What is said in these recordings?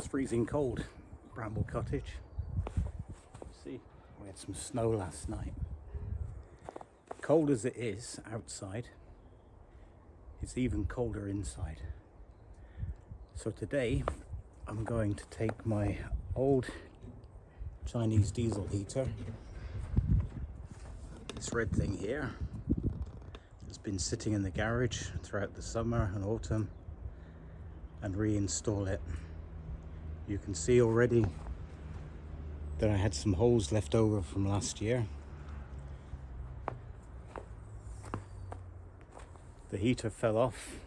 freezing cold, Bramble Cottage. See, we had some snow last night. Cold as it is outside, it's even colder inside. So today I'm going to take my old Chinese diesel heater, this red thing here. It's been sitting in the garage throughout the summer and autumn, and reinstall it. You can see already that I had some holes left over from last year. The heater fell off.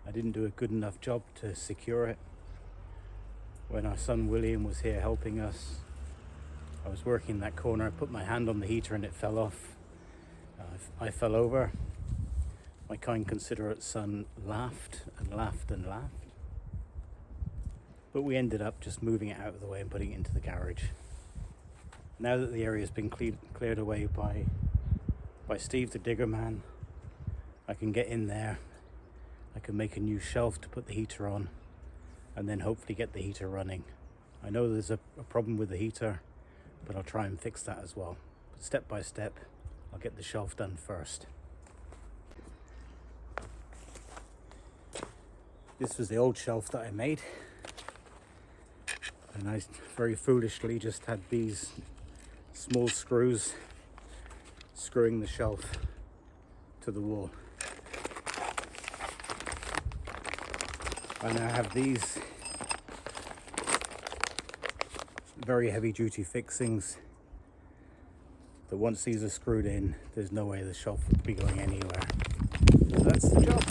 I didn't do a good enough job to secure it. When our son William was here helping us, I was working in that corner. I put my hand on the heater and it fell off. I fell over. My kind considerate son laughed and laughed and laughed. But we ended up just moving it out of the way and putting it into the garage. Now that the area has been cleared away by Steve the digger man, I can get in there. I can make a new shelf to put the heater on, and then hopefully get the heater running. I know there's a problem with the heater, but I'll try and fix that as well. But step by step, I'll get the shelf done first. This was the old shelf that I made, and I very foolishly just had these small screws screwing the shelf to the wall. I now have these very heavy duty fixings that once these are screwed in, there's no way the shelf would be going anywhere. So that's the job.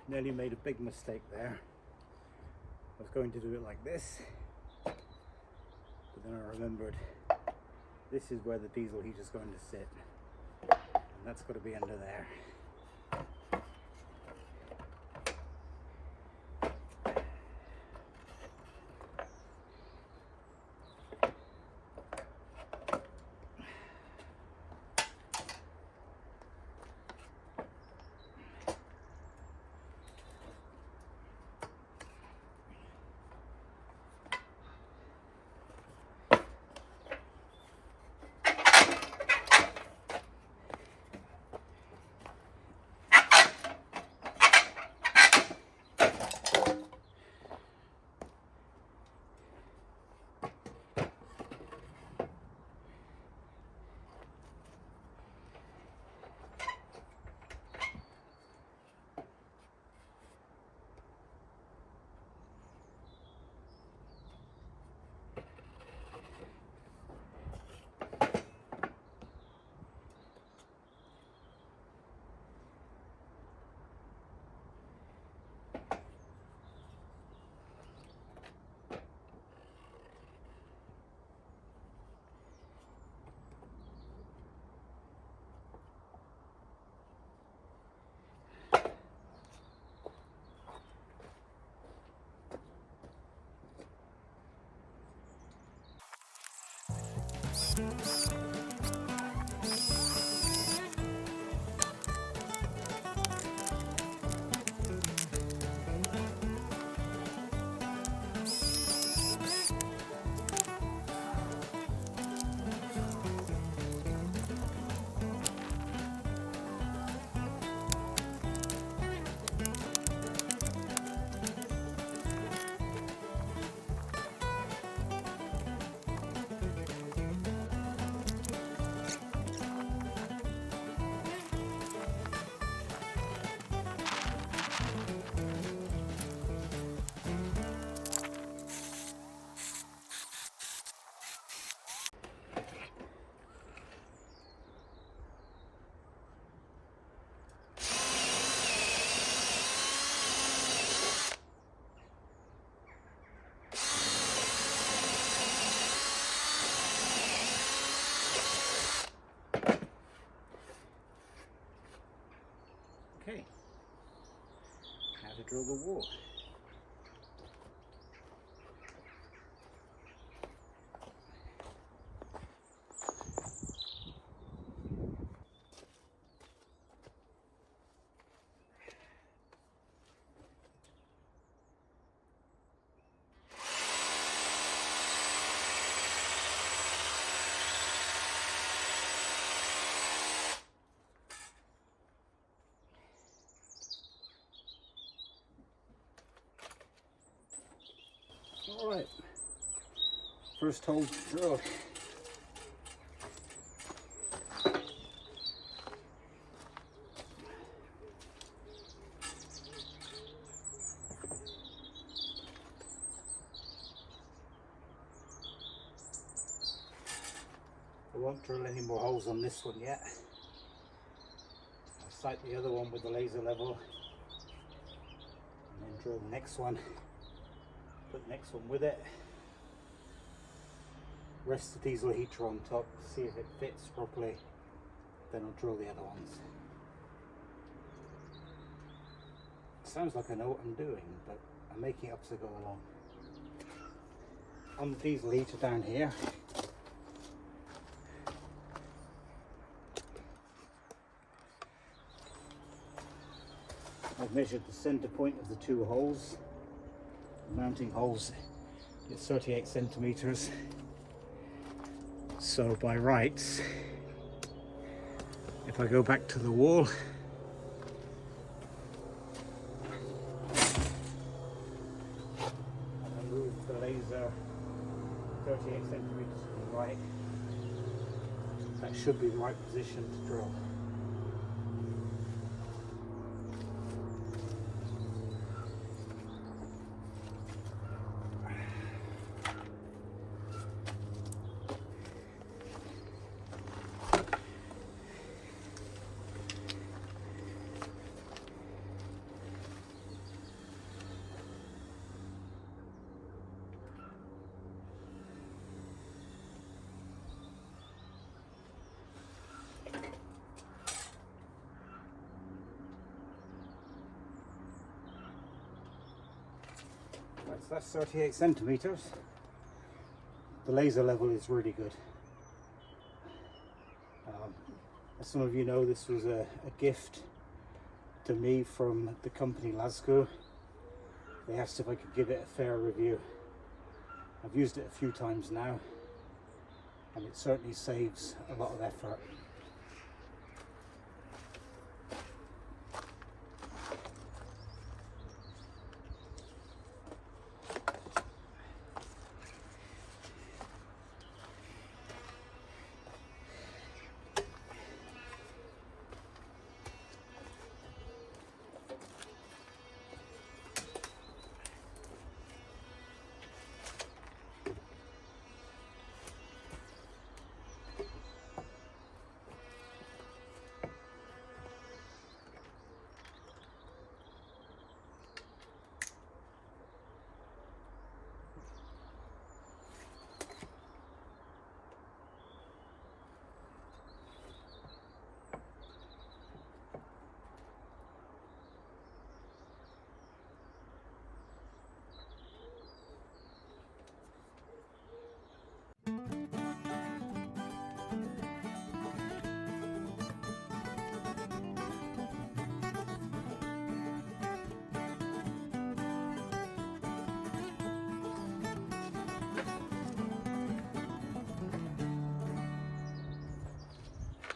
Nearly made a big mistake there. I was going to do it like this, but then I remembered this is where the diesel heater is going to sit, and that's got to be under there. Okay, how to drill the wall. Alright, first hole drilled. I won't drill any more holes on this one yet. I'll sight the other one with the laser level and then drill the next one. Put the next one with it, rest the diesel heater on top, see if it fits properly, then I'll drill the other ones. Sounds like I know what I'm doing, but I'm making it up as I go along. On the diesel heater down here, I've measured the centre point of the two holes. Mounting holes, it's 38 centimeters. So by rights, if I go back to the wall, and I move the laser 38 centimeters to the right, that should be the right position to drill. So that's 38 centimeters. The laser level is really good. As some of you know, this was a gift to me from the company Lasco. They asked if I could give it a fair review. I've used it a few times now, and it certainly saves a lot of effort.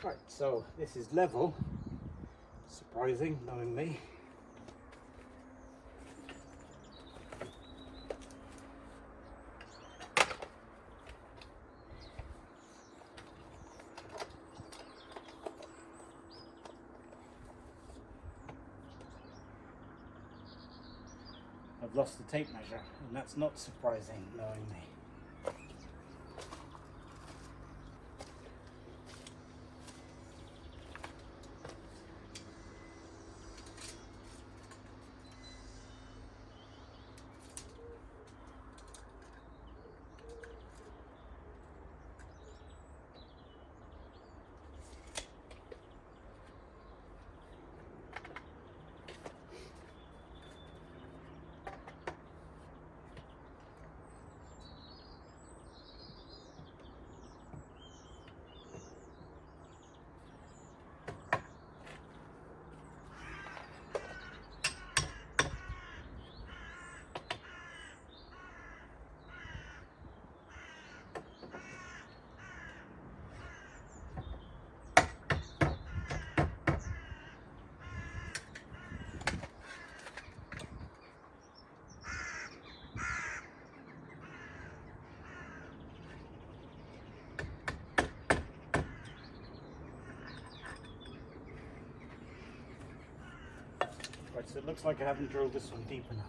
Right, so this is level. Surprising, knowing me. I've lost the tape measure, and that's not surprising, knowing me. Right, so it looks like I haven't drilled this one deep enough.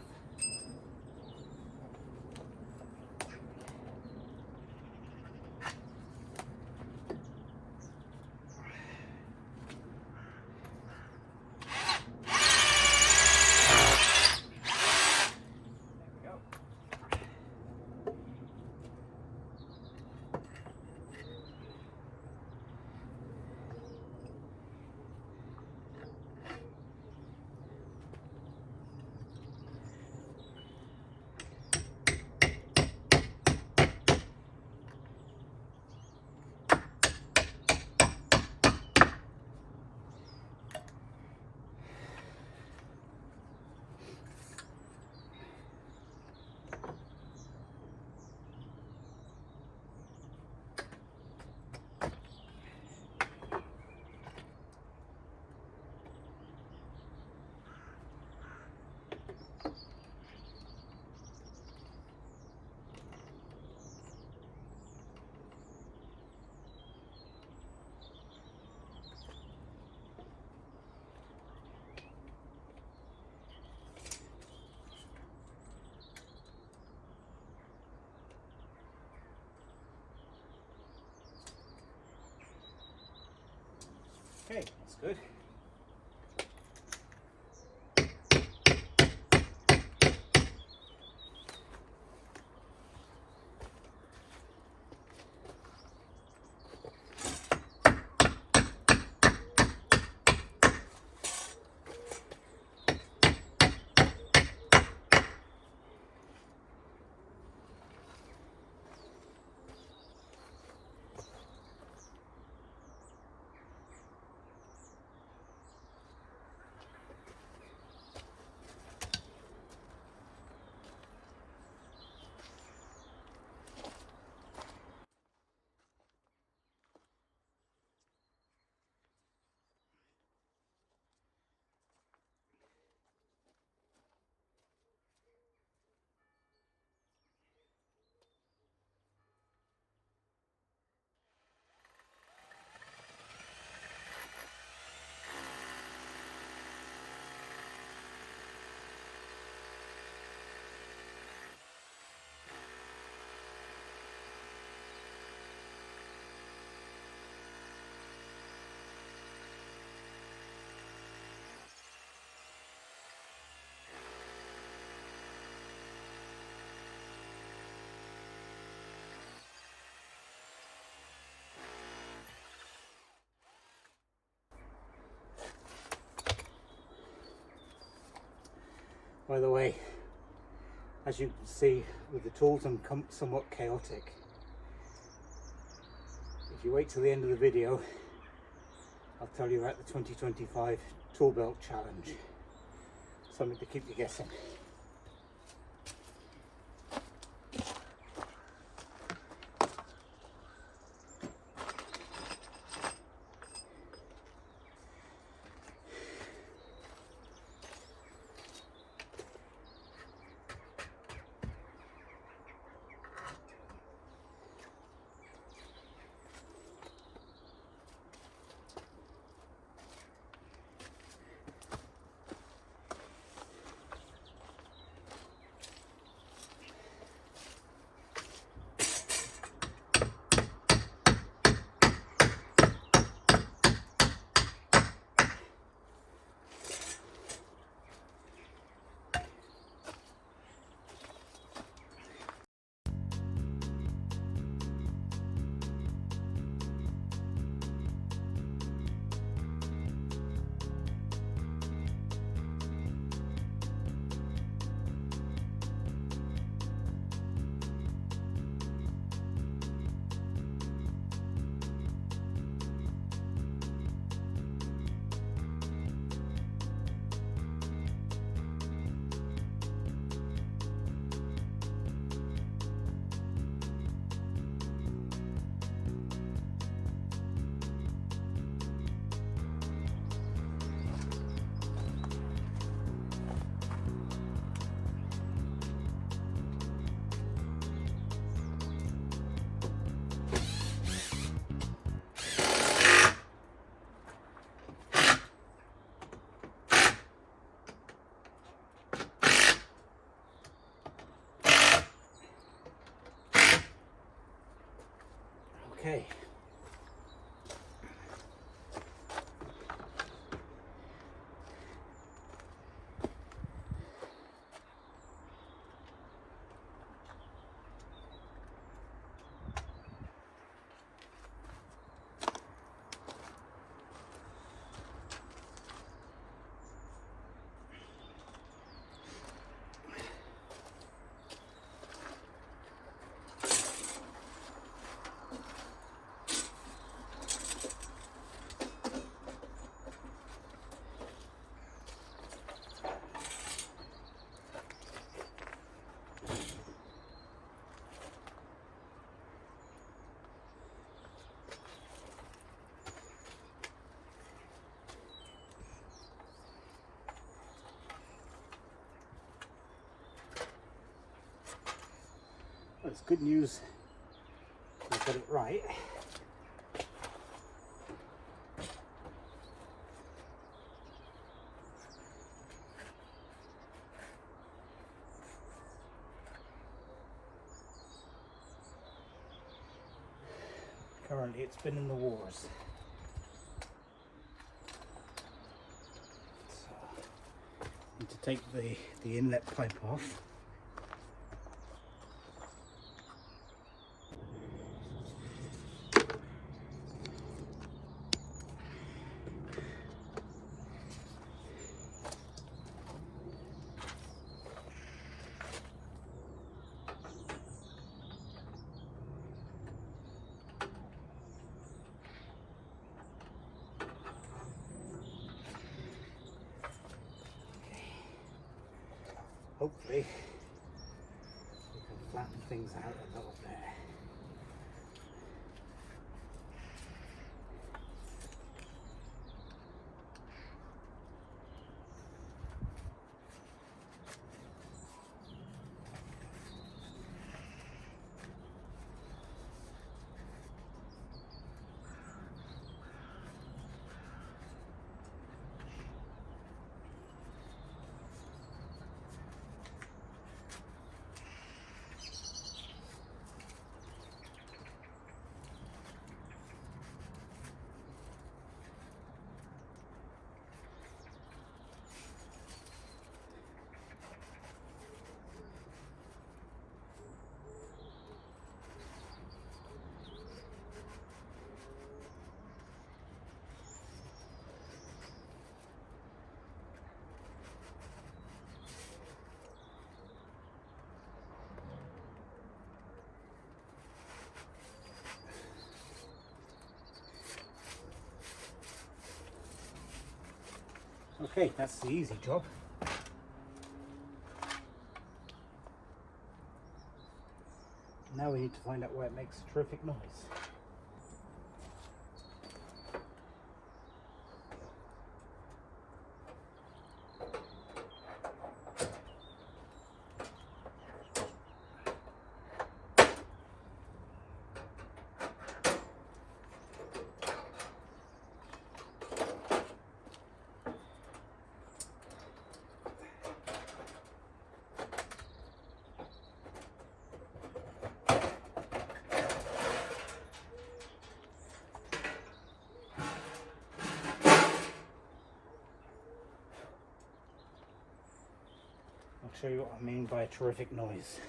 Okay, that's good. By the way, as you can see with the tools, I'm somewhat chaotic. If you wait till the end of the video, I'll tell you about the 2025 tool belt challenge. Something to keep you guessing. Okay. Well, it's good news. I got it right. Currently, it's been in the wars. So, I need to take the inlet pipe off. Hopefully we can flatten things out a little bit. Okay, that's the easy job. Now we need to find out where it makes a terrific noise. I'll show you what I mean by a terrific noise.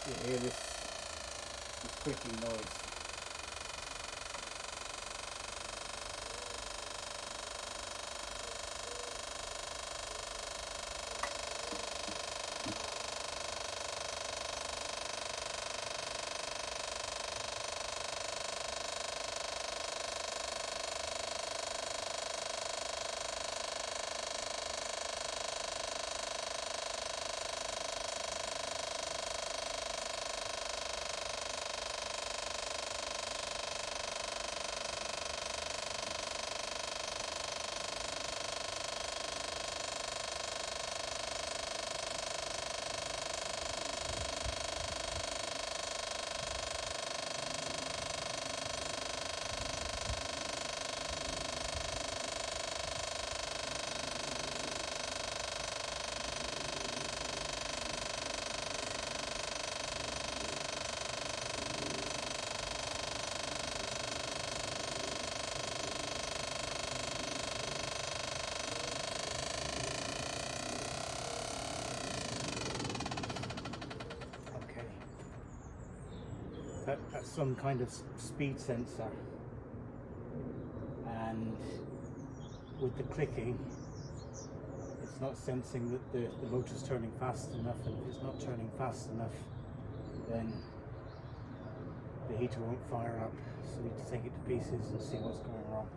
You hear this clicking noise. at some kind of speed sensor, and with the clicking it's not sensing that the motor's turning fast enough, and if it's not turning fast enough then the heater won't fire up, so we need to take it to pieces and see what's going wrong.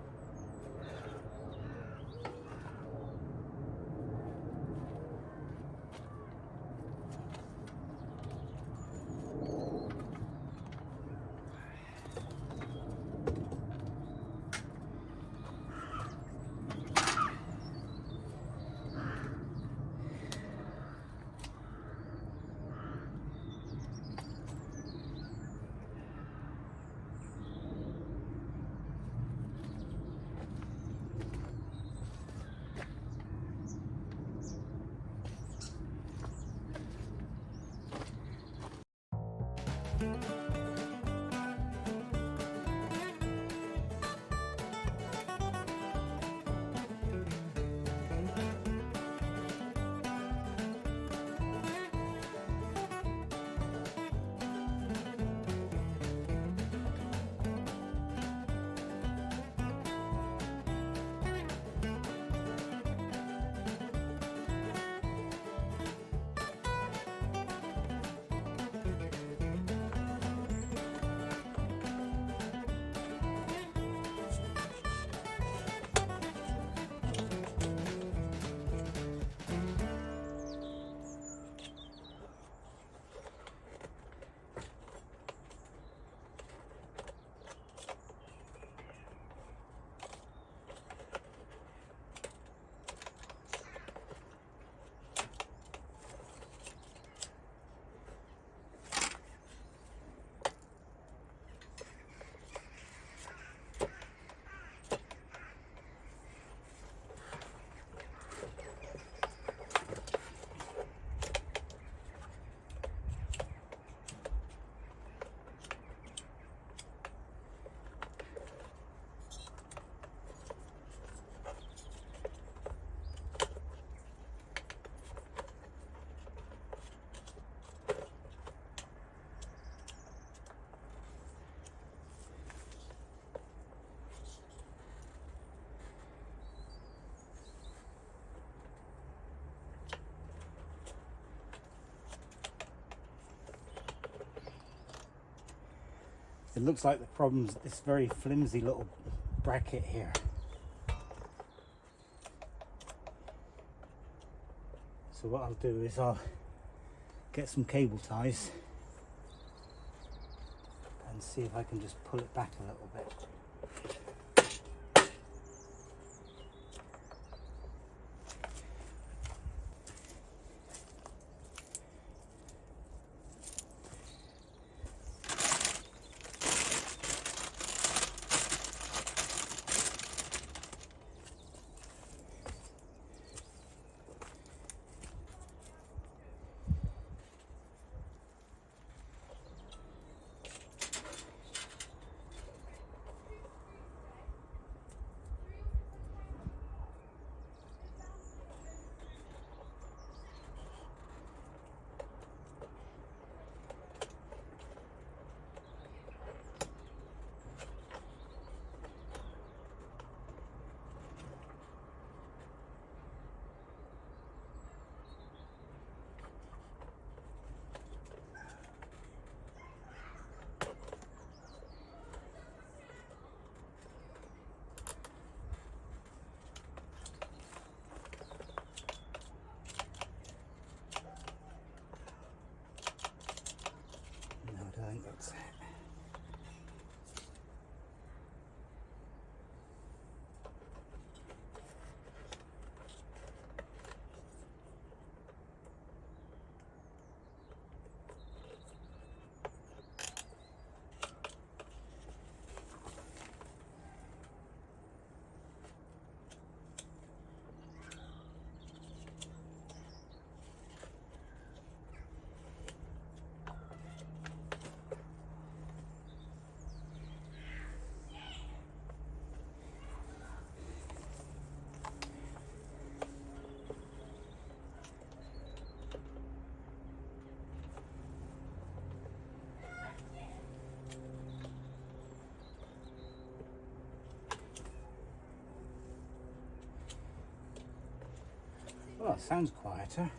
It looks like the problem's this very flimsy little bracket here. So what I'll do is I'll get some cable ties and see if I can just pull it back a little bit. Oh, it sounds quieter.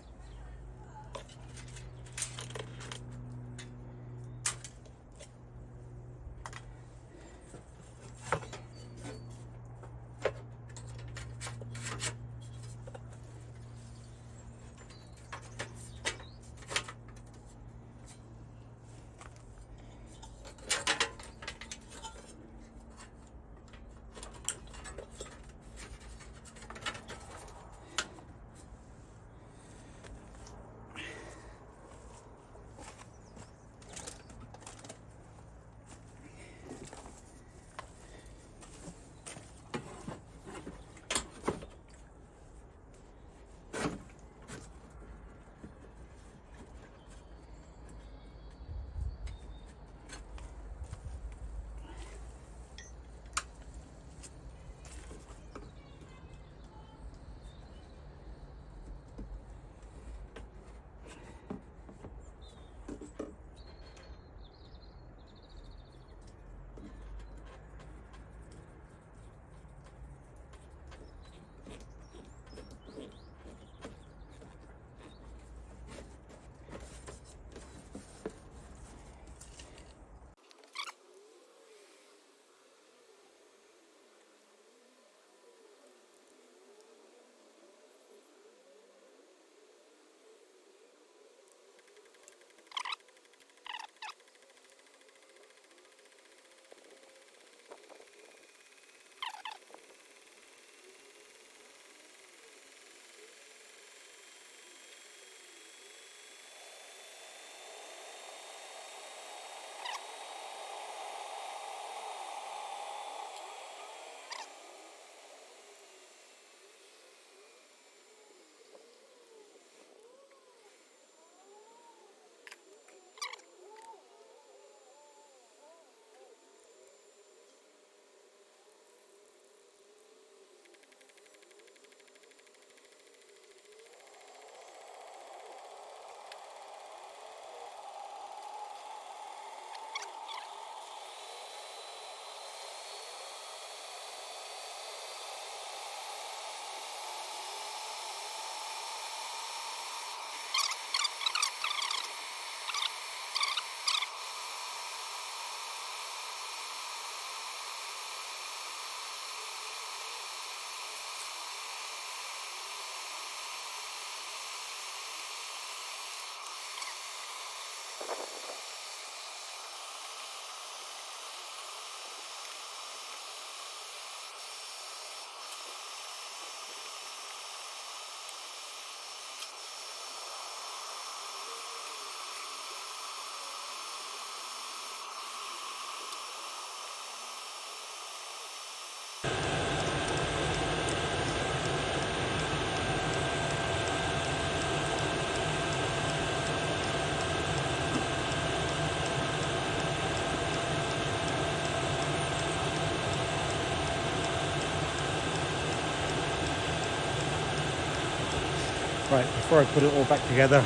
Right, before I put it all back together,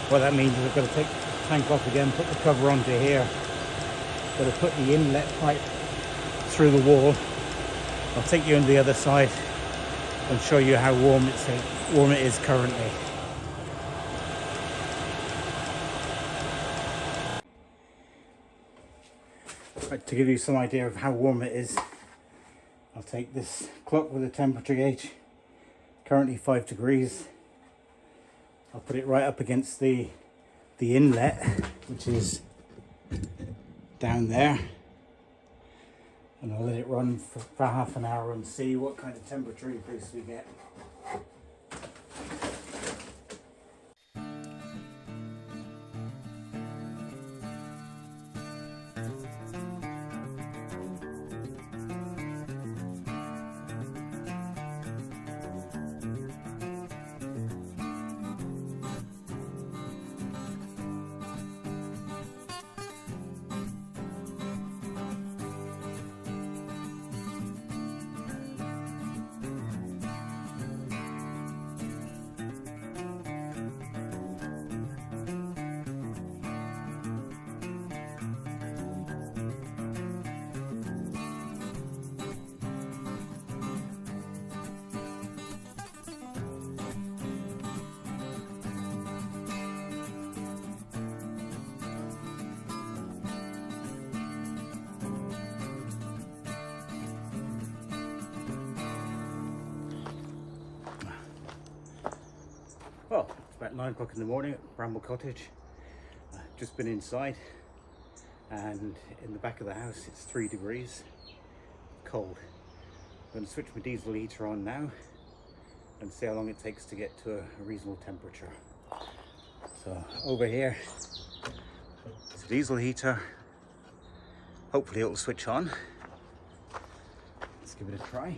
what that means is I've got to take the tank off again, put the cover onto here, got to put the inlet pipe through the wall. I'll take you on the other side and show you how warm it is currently. Right, to give you some idea of how warm it is, I'll take this clock with a temperature gauge, currently 5 degrees. I'll put it right up against the inlet, which is down there, and I'll let it run for half an hour and see what kind of temperature increase we get. About 9 o'clock in the morning at Bramble Cottage. Just been inside, and in the back of the house it's 3 degrees, cold. I'm going to switch my diesel heater on now and see how long it takes to get to a reasonable temperature. So over here, it's a diesel heater. Hopefully it'll switch on. Let's give it a try.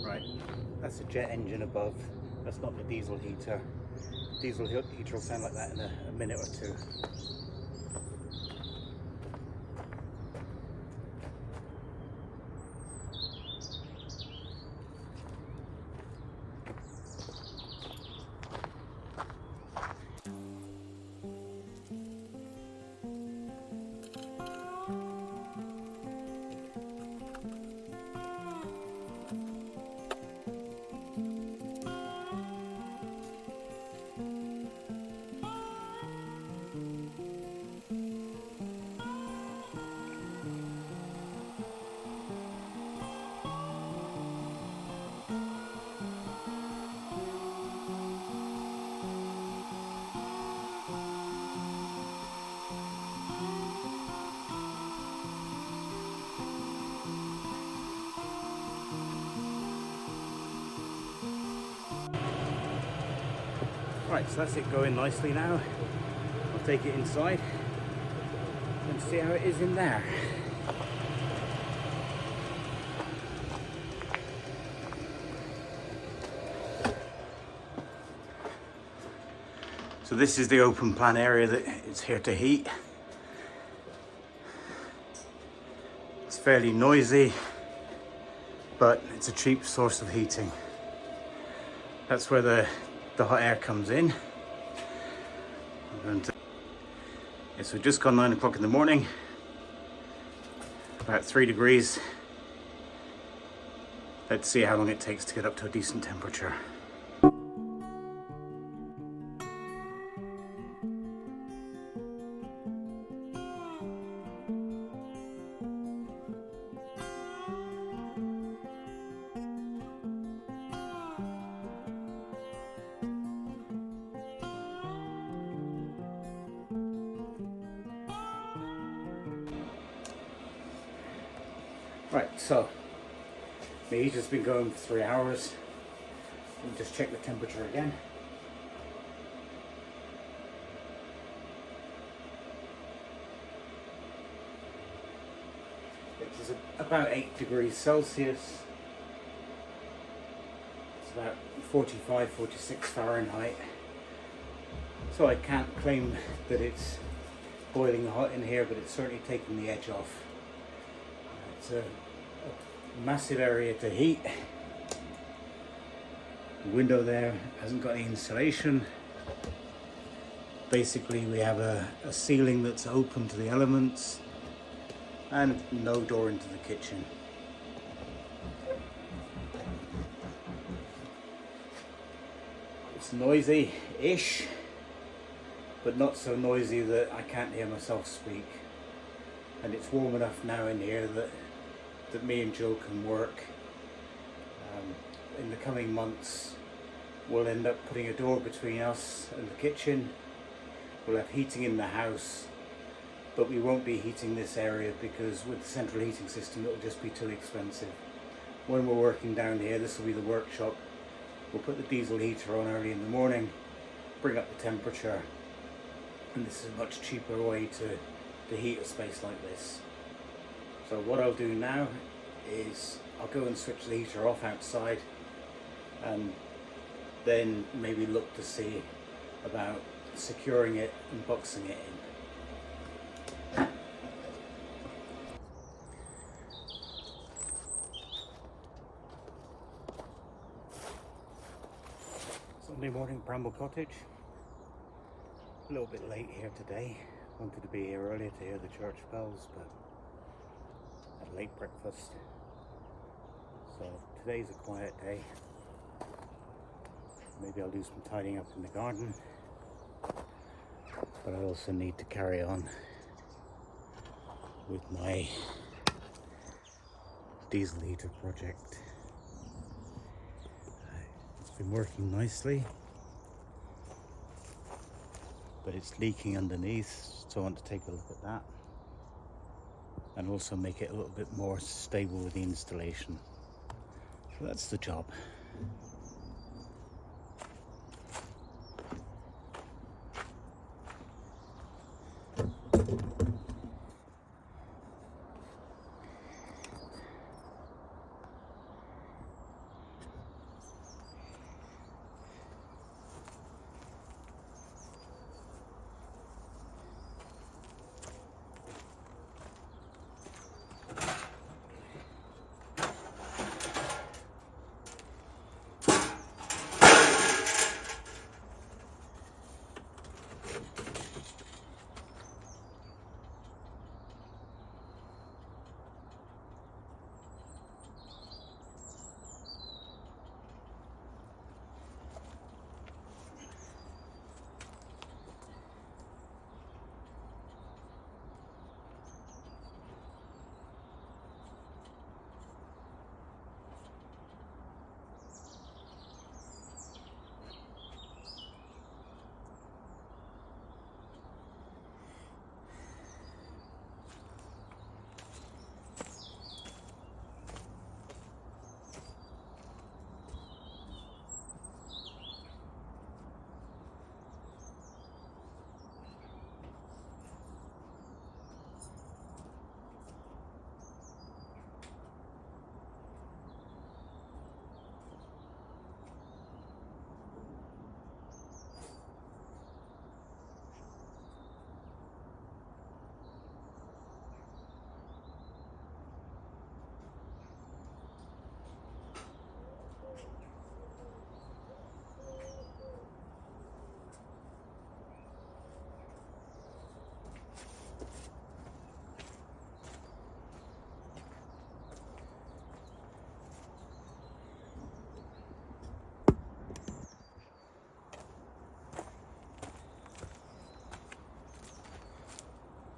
Right, that's a jet engine above. That's not the diesel heater. Diesel heater will sound like that in a minute or two. Right, so that's it going nicely now. I'll take it inside and see how it is in there. So this is the open plan area that it's here to heat. It's fairly noisy, but it's a cheap source of heating. That's where the hot air comes in. Yes, we've just gone 9 o'clock in the morning, about 3 degrees. Let's see how long it takes to get up to a decent temperature. Right, so the heater's been going for 3 hours. Let me just check the temperature again. It is about 8 degrees Celsius. It's about 45, 46 Fahrenheit. So I can't claim that it's boiling hot in here, but it's certainly taking the edge off. It's a massive area to heat. The window there hasn't got any insulation. Basically we have a ceiling that's open to the elements and no door into the kitchen. It's noisy-ish, but not so noisy that I can't hear myself speak. And it's warm enough now in here that me and Jill can work. In the coming months we'll end up putting a door between us and the kitchen. We'll have heating in the house, but we won't be heating this area because with the central heating system it'll just be too expensive. When we're working down here, this will be the workshop. We'll put the diesel heater on early in the morning, bring up the temperature, and this is a much cheaper way to heat a space like this. So what I'll do now is I'll go and switch the heater off outside and then maybe look to see about securing it and boxing it in. Monday morning, Bramble Cottage. A little bit late here today. Wanted to be here earlier to hear the church bells, but had a late breakfast. So today's a quiet day. Maybe I'll do some tidying up in the garden, but I also need to carry on with my diesel heater project. It's been working nicely, but it's leaking underneath, so I want to take a look at that and also make it a little bit more stable with the installation. So that's the job.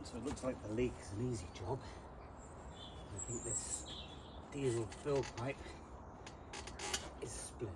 So it looks like the leak is an easy job. I think this diesel fill pipe is split.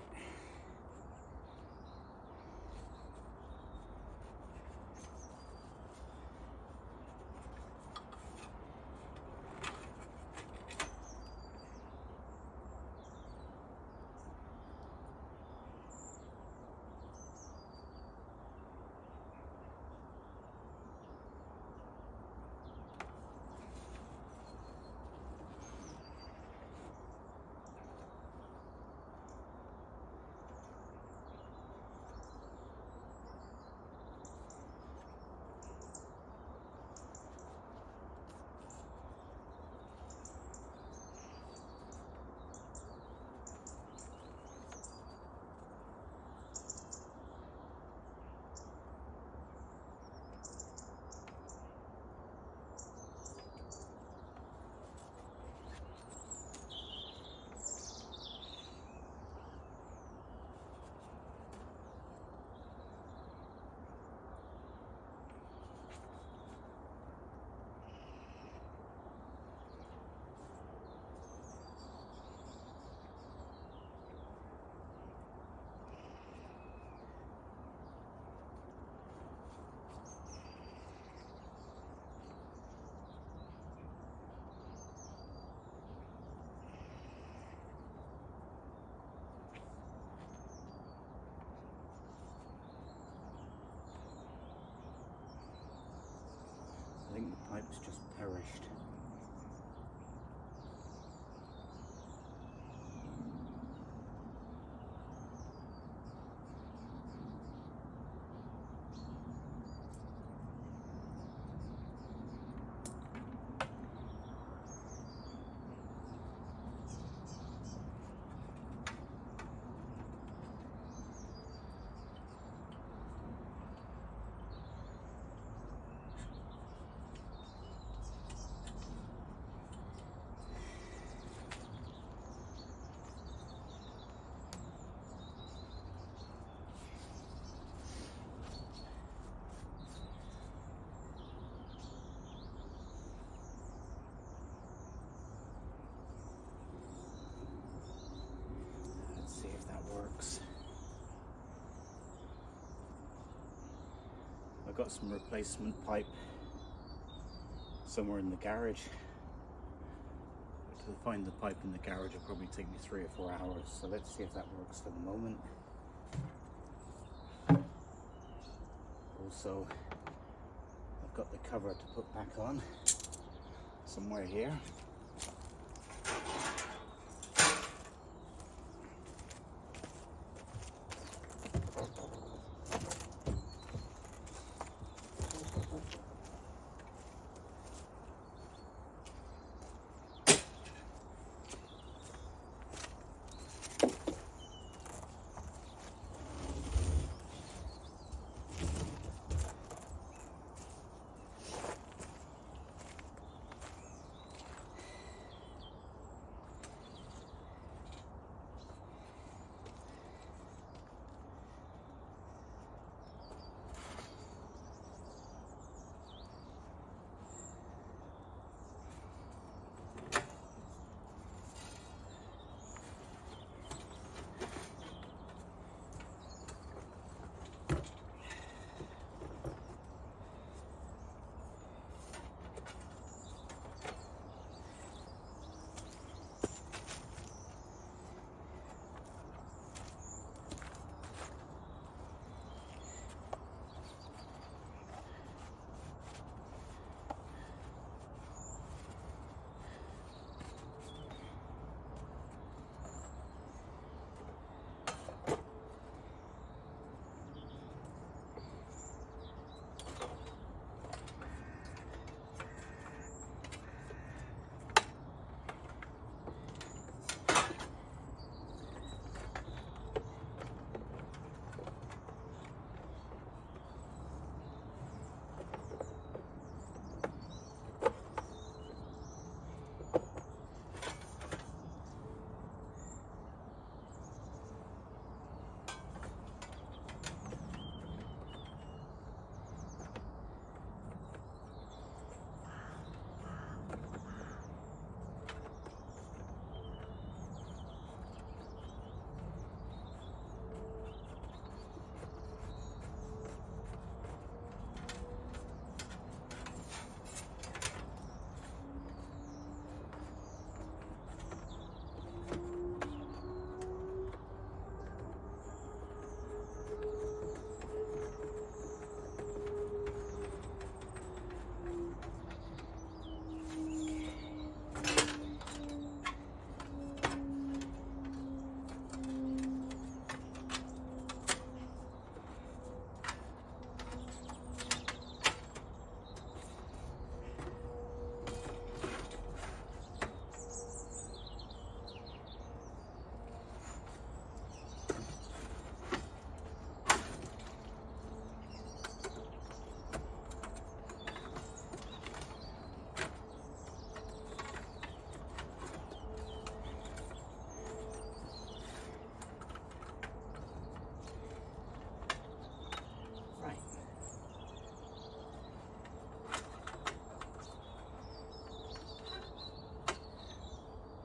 I think the pipe's just perished. I've got some replacement pipe somewhere in the garage. To find the pipe in the garage will probably take me 3 or 4 hours, so let's see if that works for the moment. Also, I've got the cover to put back on somewhere here.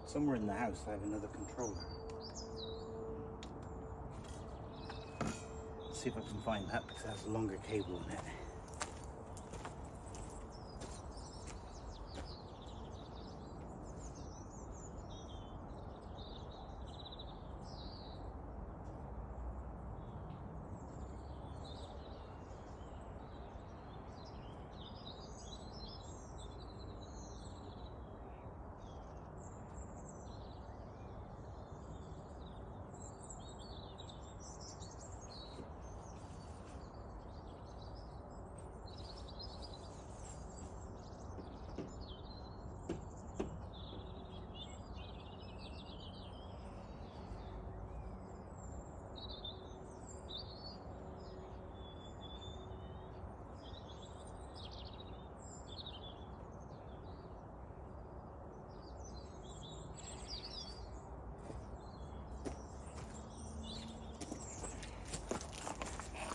Somewhere in the house I have another controller. Let's see if I can find that because it has a longer cable in it.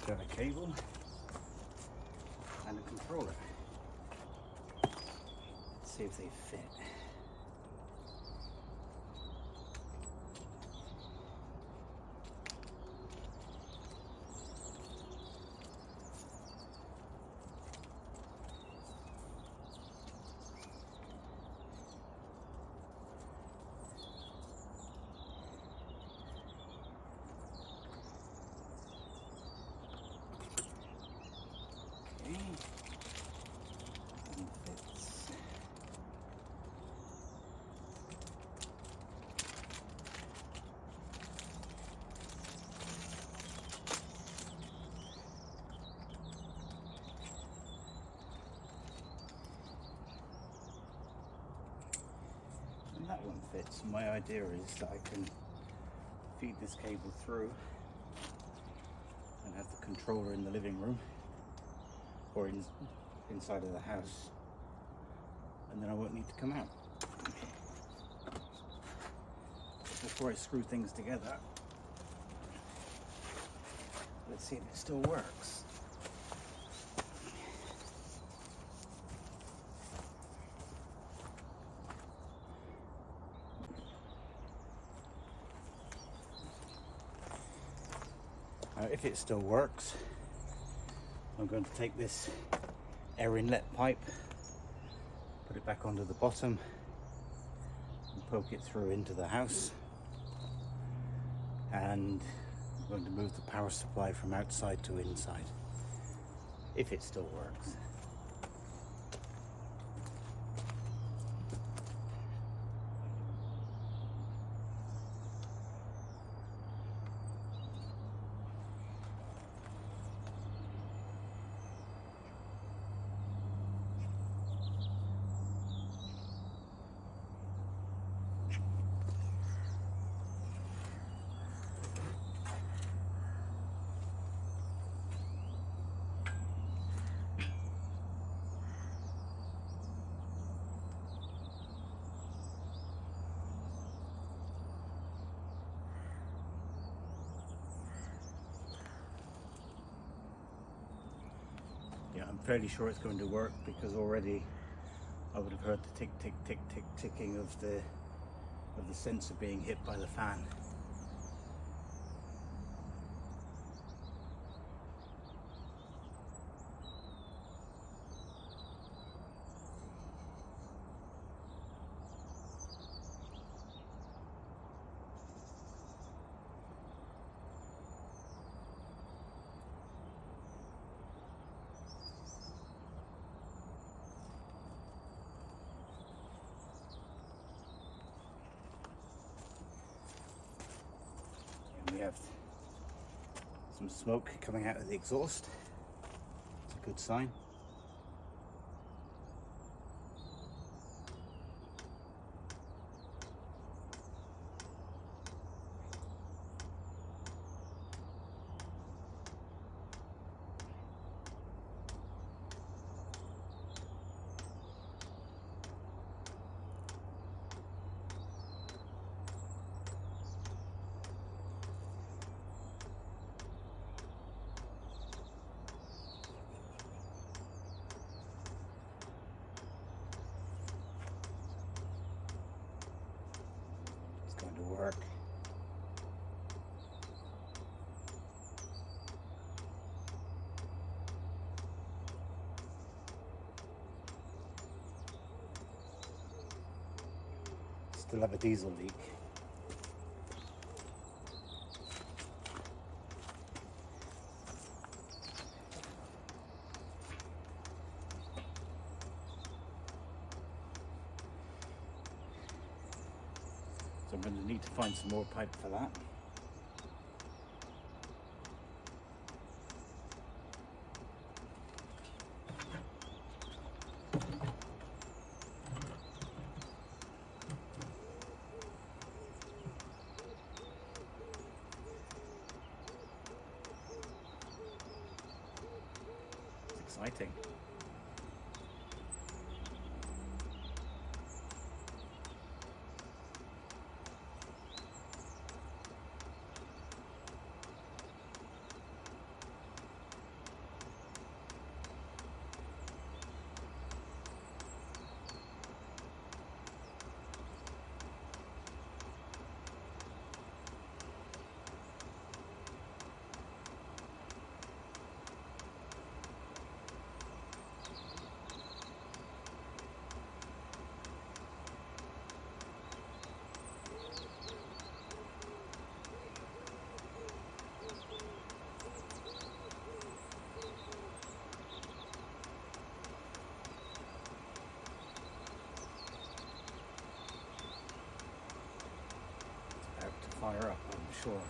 Got a cable and a controller. Let's see if they fit. one fits. My idea is that I can feed this cable through and have the controller in the living room or inside of the house, and then I won't need to come out. Before I screw things together, let's see if it still works. Now, if it still works, I'm going to take this air inlet pipe, put it back onto the bottom, and poke it through into the house. And I'm going to move the power supply from outside to inside, if it still works. Yeah, I'm fairly sure it's going to work because already I would have heard the tick tick tick tick ticking of the sensor being hit by the fan. We have some smoke coming out of the exhaust. It's a good sign. Going to work. Still have a diesel leak. So I'm going to need to find some more pipe for that. It's exciting. Fire up, I'm sure.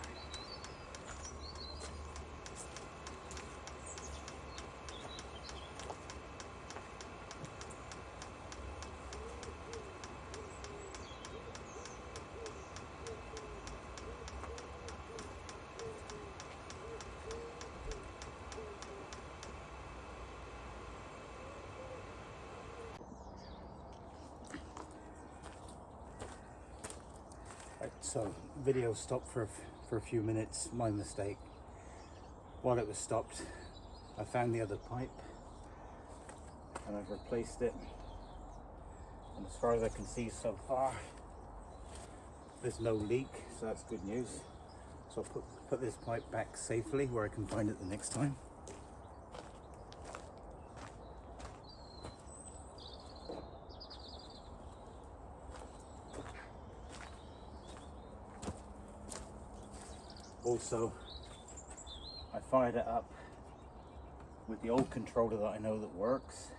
So video stopped for a few minutes, my mistake. While it was stopped, I found the other pipe and I've replaced it, and as far as I can see so far there's no leak, so that's good news. So I'll put this pipe back safely where I can find it the next time. Also, I fired it up with the old controller that I know that works.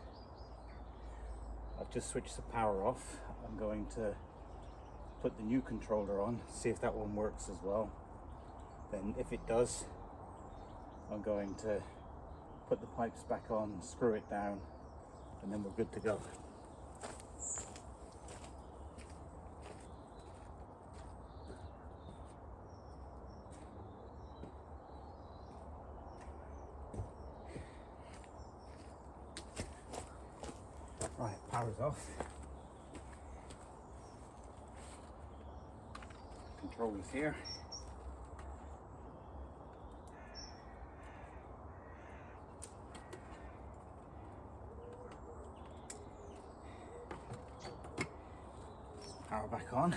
I've just switched the power off. I'm going to put the new controller on, see if that one works as well. Then if it does, I'm going to put the pipes back on, screw it down, and then we're good to go. Right, power's off. Controller's here. Power back on.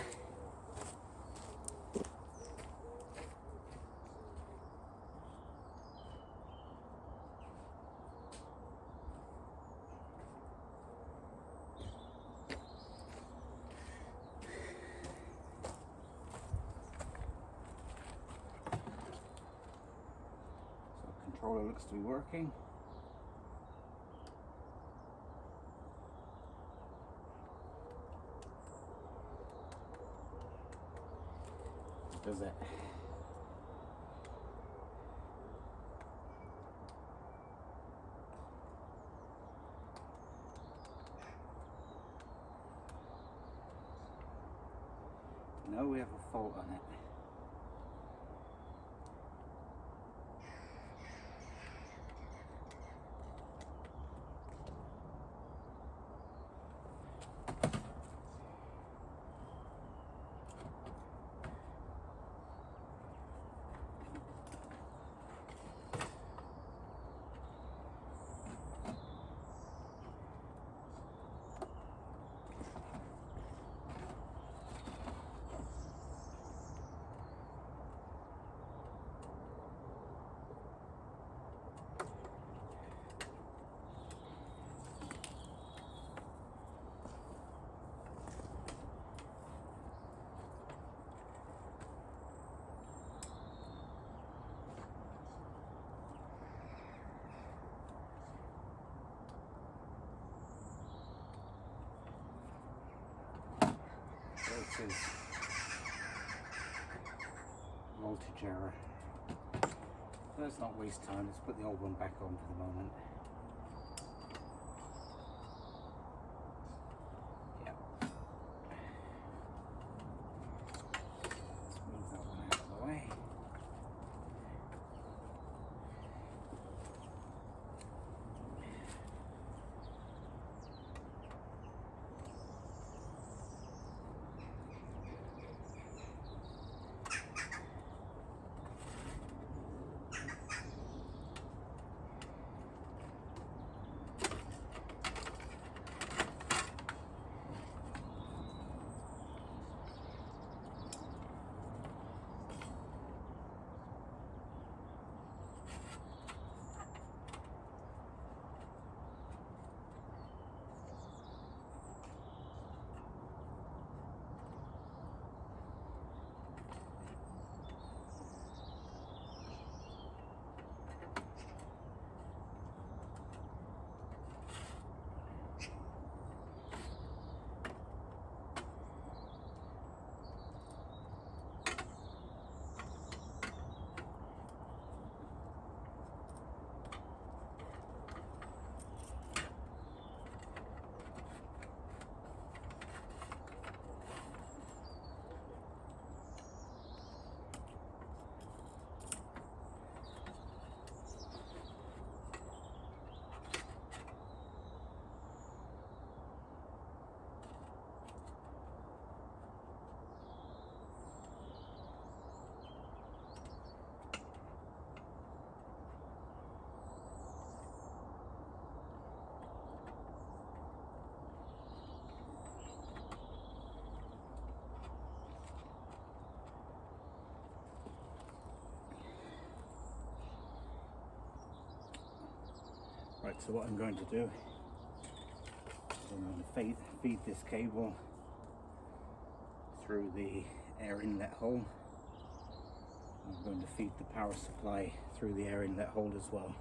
Controller looks to be working. Does it? No, we have a fault on it. This is voltage error. Let's not waste time, let's put the old one back on for the moment. Yeah. Let's move that one out of the way. So what I'm going to do is I'm going to feed this cable through the air inlet hole. I'm going to feed the power supply through the air inlet hole as well.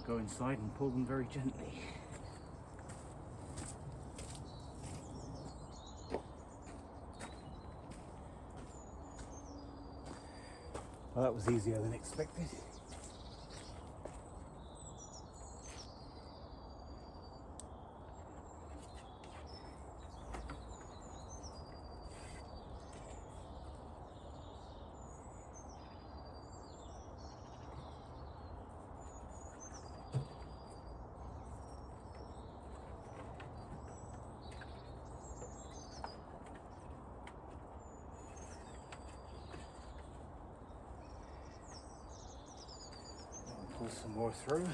Go inside and pull them very gently. Well, that was easier than expected. Pull some more through.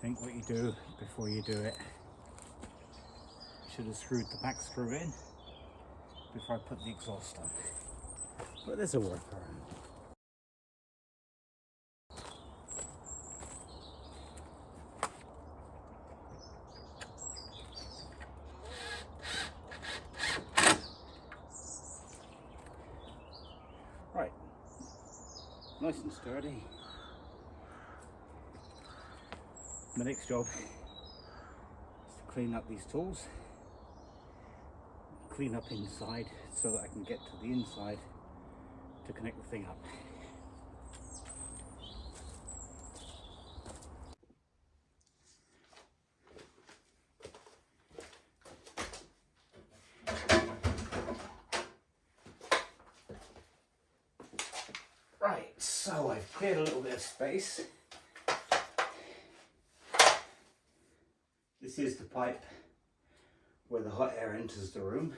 think what you do before you do it. Should have screwed the back screw in before I put the exhaust on. But there's a workaround. Right, nice and sturdy. My next job is to clean up these tools, clean up inside so that I can get to the inside to connect the thing up. Right, so I've cleared a little bit of space. This is the pipe where the hot air enters the room,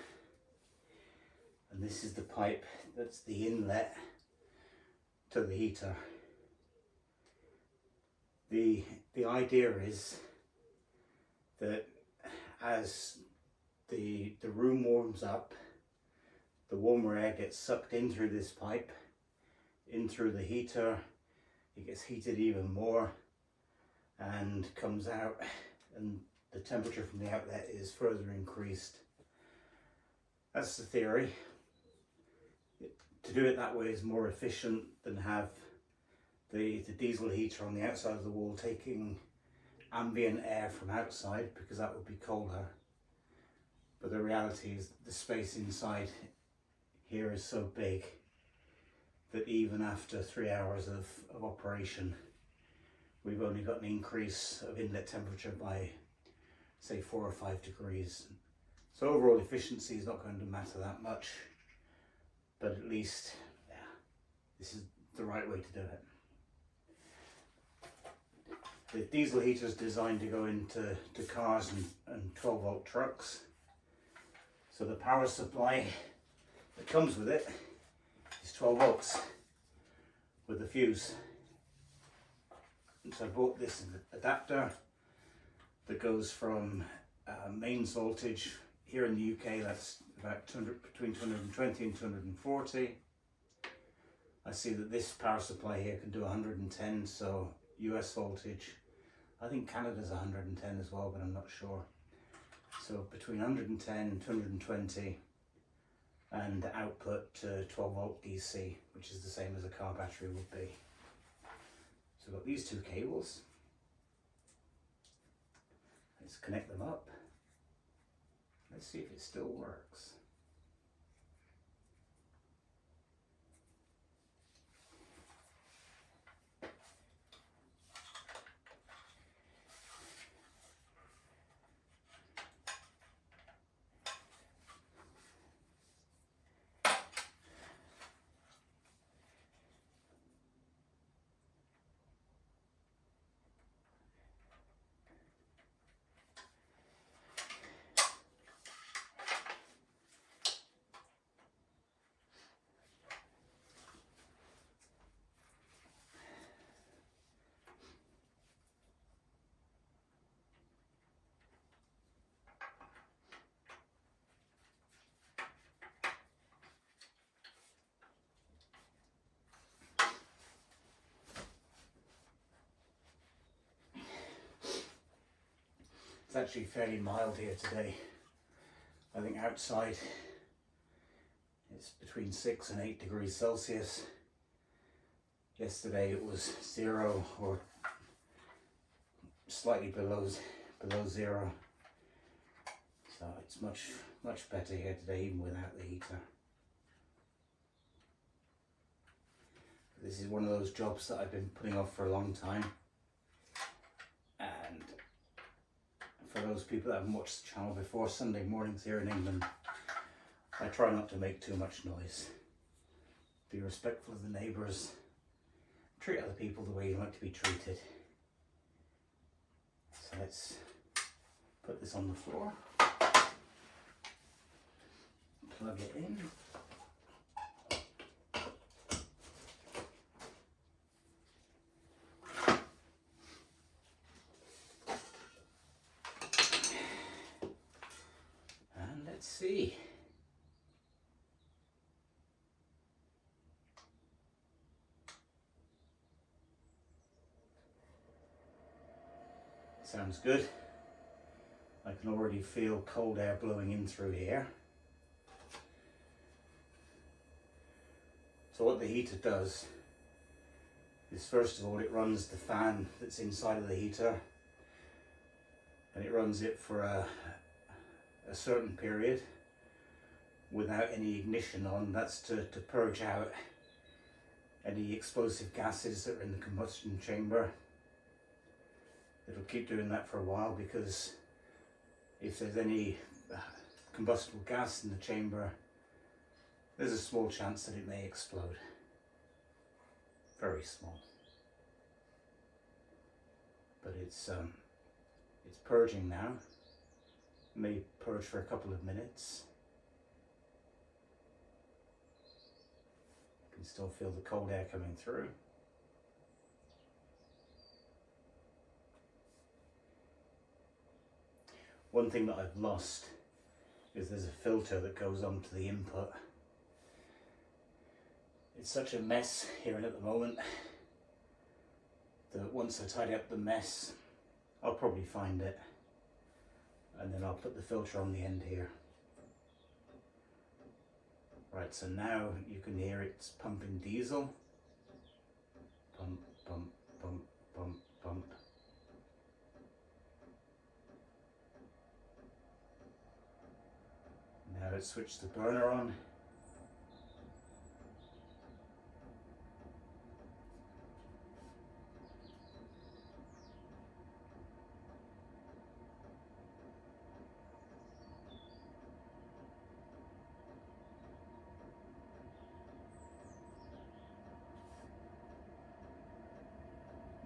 and this is the pipe that's the inlet to the heater. The idea is that as the room warms up, the warmer air gets sucked in through this pipe, in through the heater, it gets heated even more and comes out, and the temperature from the outlet is further increased. That's the theory. To do it that way is more efficient than have the diesel heater on the outside of the wall taking ambient air from outside, because that would be colder. But the reality is the space inside here is so big that even after 3 hours of operation, we've only got an increase of inlet temperature by say 4 or 5 degrees. So overall efficiency is not going to matter that much, but at least, yeah, this is the right way to do it. The diesel heater is designed to go into cars and 12 volt trucks. So the power supply that comes with it is 12 volts with a fuse. And so I bought this adapter that goes from mains voltage. Here in the UK, that's about between 220 and 240. I see that this power supply here can do 110, so US voltage. I think Canada's 110 as well, but I'm not sure. So between 110 and 220, and output to 12 volt DC, which is the same as a car battery would be. So I've got these two cables. Let's connect them up. Let's see if it still works. It's actually fairly mild here today. I think outside it's between 6 and 8 degrees Celsius. Yesterday it was 0 or slightly below 0. So it's much better here today, even without the heater. This is one of those jobs that I've been putting off for a long time. And for those people that haven't watched the channel before, Sunday mornings here in England, I try not to make too much noise. Be respectful of the neighbours. Treat other people the way you like to be treated. So let's put this on the floor. Plug it in. see. Sounds good. I can already feel cold air blowing in through here. So what the heater does is, first of all, it runs the fan that's inside of the heater, and it runs it for a certain period without any ignition on. That's to purge out any explosive gases that are in the combustion chamber. It'll keep doing that for a while, because if there's any combustible gas in the chamber, there's a small chance that it may explode. Very small. But it's purging now. It may purge for a couple of minutes. You can still feel the cold air coming through. One thing that I've lost is there's a filter that goes onto the input. It's such a mess here at the moment that once I tidy up the mess, I'll probably find it, and then I'll put the filter on the end here. Right, so now you can hear it's pumping diesel. Pump, pump, pump, pump, pump. Now it's switched the burner on.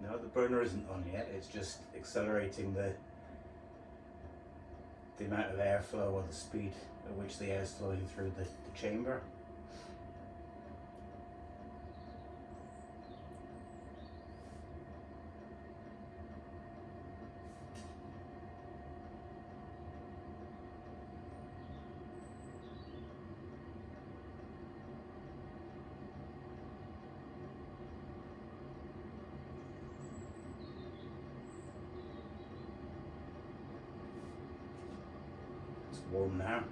No, the burner isn't on yet. It's just accelerating the amount of airflow, or the speed at which the air is flowing through the chamber. It's warm now.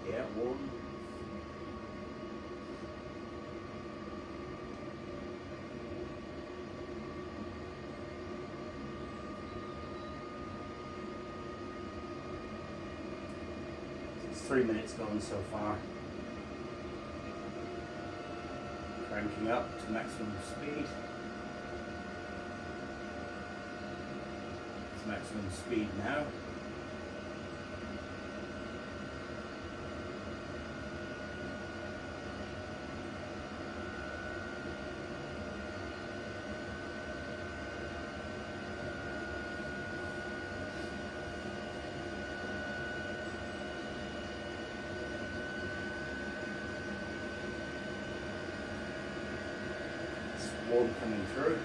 Yeah, warm. It's 3 minutes gone so far. Cranking up to maximum speed. It's maximum speed now. Warm coming through.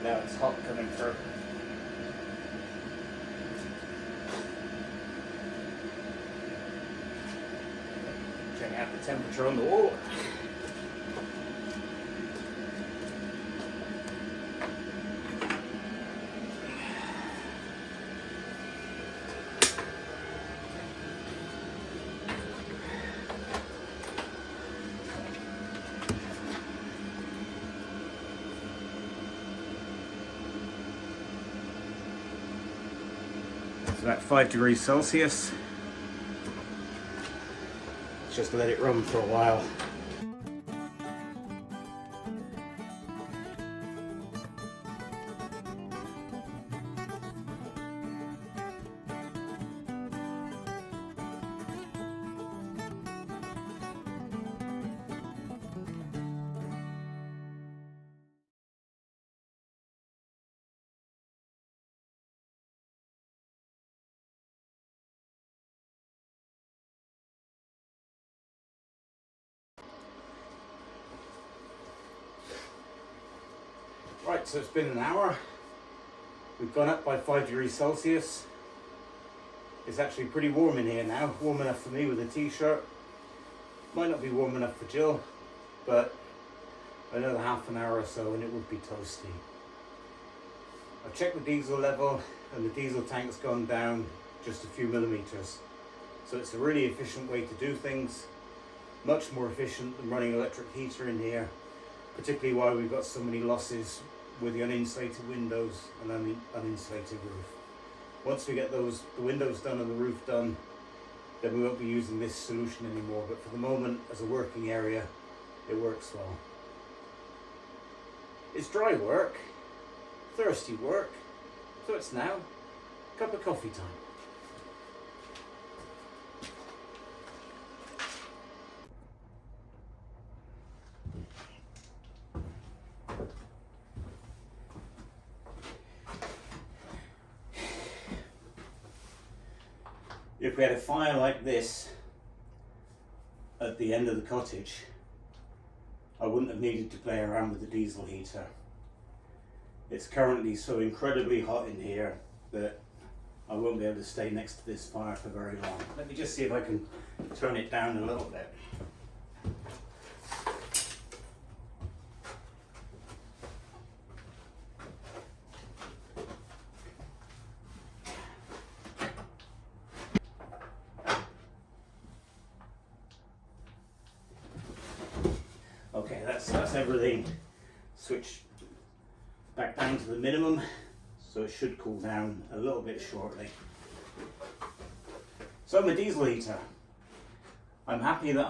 Now it's hot coming through. Check out the temperature on the wall. It's about 5 degrees Celsius. Just let it run for a while. Right, so it's been an hour. We've gone up by 5 degrees Celsius. It's actually pretty warm in here now. Warm enough for me with a t-shirt. Might not be warm enough for Jill, but another half an hour or so and it would be toasty. I've checked the diesel level and the diesel tank's gone down just a few millimeters. So it's a really efficient way to do things. Much more efficient than running electric heater in here, particularly while we've got so many losses with the uninsulated windows and uninsulated roof. Once we get the windows done and the roof done, then we won't be using this solution anymore. But for the moment, as a working area, it works well. It's dry work, thirsty work, so it's now cup of coffee time. If we had a fire like this at the end of the cottage, I wouldn't have needed to play around with the diesel heater. It's currently so incredibly hot in here that I won't be able to stay next to this fire for very long. Let me just see if I can turn it down a little bit. Okay, that's everything switched back down to the minimum, so it should cool down a little bit shortly. So my diesel heater, I'm happy that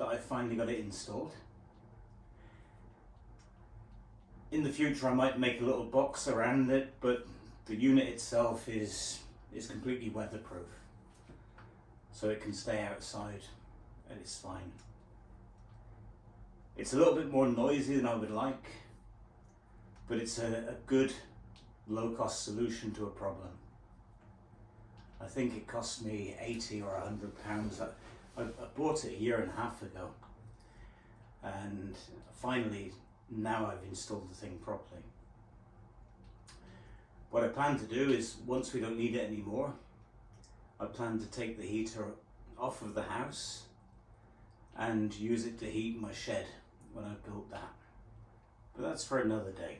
I finally got it installed. In the future I might make a little box around it, but the unit itself is completely weatherproof, so it can stay outside and it's fine. It's a little bit more noisy than I would like, but it's a good low-cost solution to a problem. I think it cost me 80 or 100 pounds. I bought it a year and a half ago, and finally now I've installed the thing properly. What I plan to do is, once we don't need it anymore, I plan to take the heater off of the house and use it to heat my shed when I've built that. But that's for another day.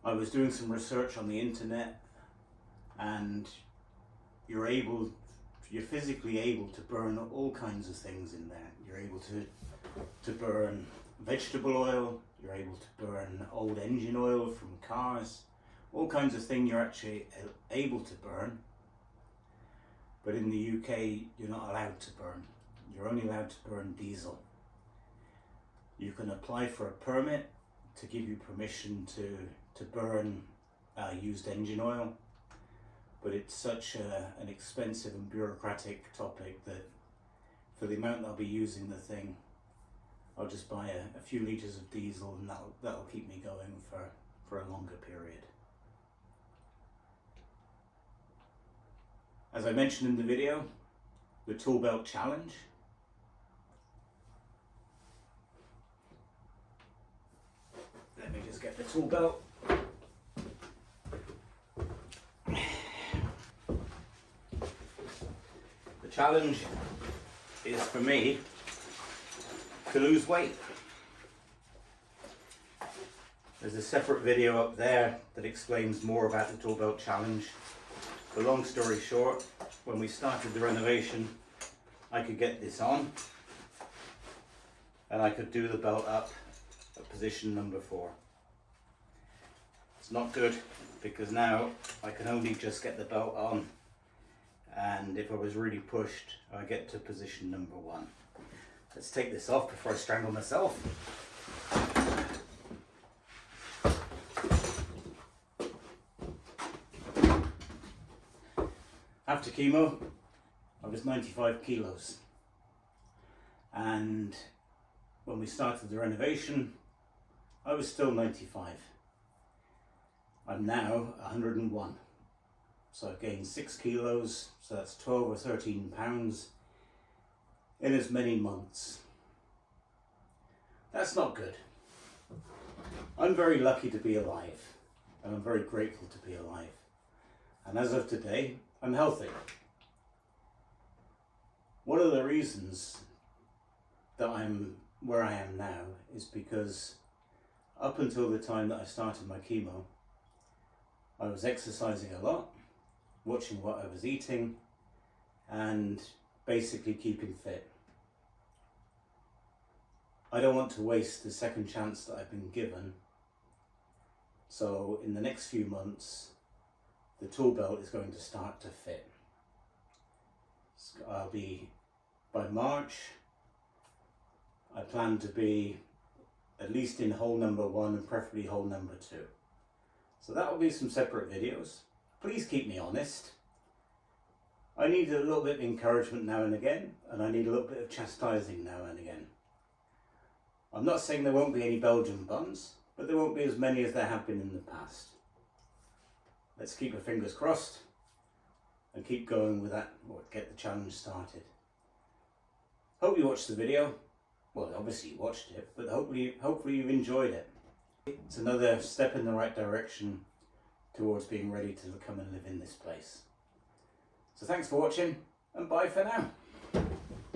I was doing some research on the internet, and you're physically able to burn all kinds of things in there. You're able to burn vegetable oil, you're able to burn old engine oil from cars, all kinds of things you're actually able to burn. But in the UK, you're not allowed to burn. You're only allowed to burn diesel. You can apply for a permit to give you permission to burn used engine oil, but it's such an expensive and bureaucratic topic that for the amount that I'll be using the thing, I'll just buy a few litres of diesel, and that'll keep me going for a longer period. As I mentioned in the video, the tool belt challenge. Let me just get the tool belt. The challenge is for me to lose weight. There's a separate video up there that explains more about the tool belt challenge. The long story short, when we started the renovation, I could get this on and I could do the belt up at position number 4. It's not good because now I can only just get the belt on, and if I was really pushed I get to position number 1. Let's take this off before I strangle myself. After chemo I was 95 kilos, and when we started the renovation I was still 95. I'm now 101, so I've gained 6 kilos, so that's 12 or 13 pounds in as many months. That's not good. I'm very lucky to be alive, and I'm very grateful to be alive, and as of today I'm healthy. One of the reasons that I'm where I am now is because up until the time that I started my chemo, I was exercising a lot, watching what I was eating, and basically keeping fit. I don't want to waste the second chance that I've been given, so in the next few months the tool belt is going to start to fit. I'll be, by March, I plan to be at least in hole number 1 and preferably hole number 2. So that will be some separate videos. Please keep me honest. I need a little bit of encouragement now and again, and I need a little bit of chastising now and again. I'm not saying there won't be any Belgian buns, but there won't be as many as there have been in the past. Let's keep our fingers crossed and keep going with that, or get the challenge started. Hope you watched the video. Well, obviously you watched it, but hopefully you've enjoyed it. It's another step in the right direction towards being ready to come and live in this place. So thanks for watching, and bye for now.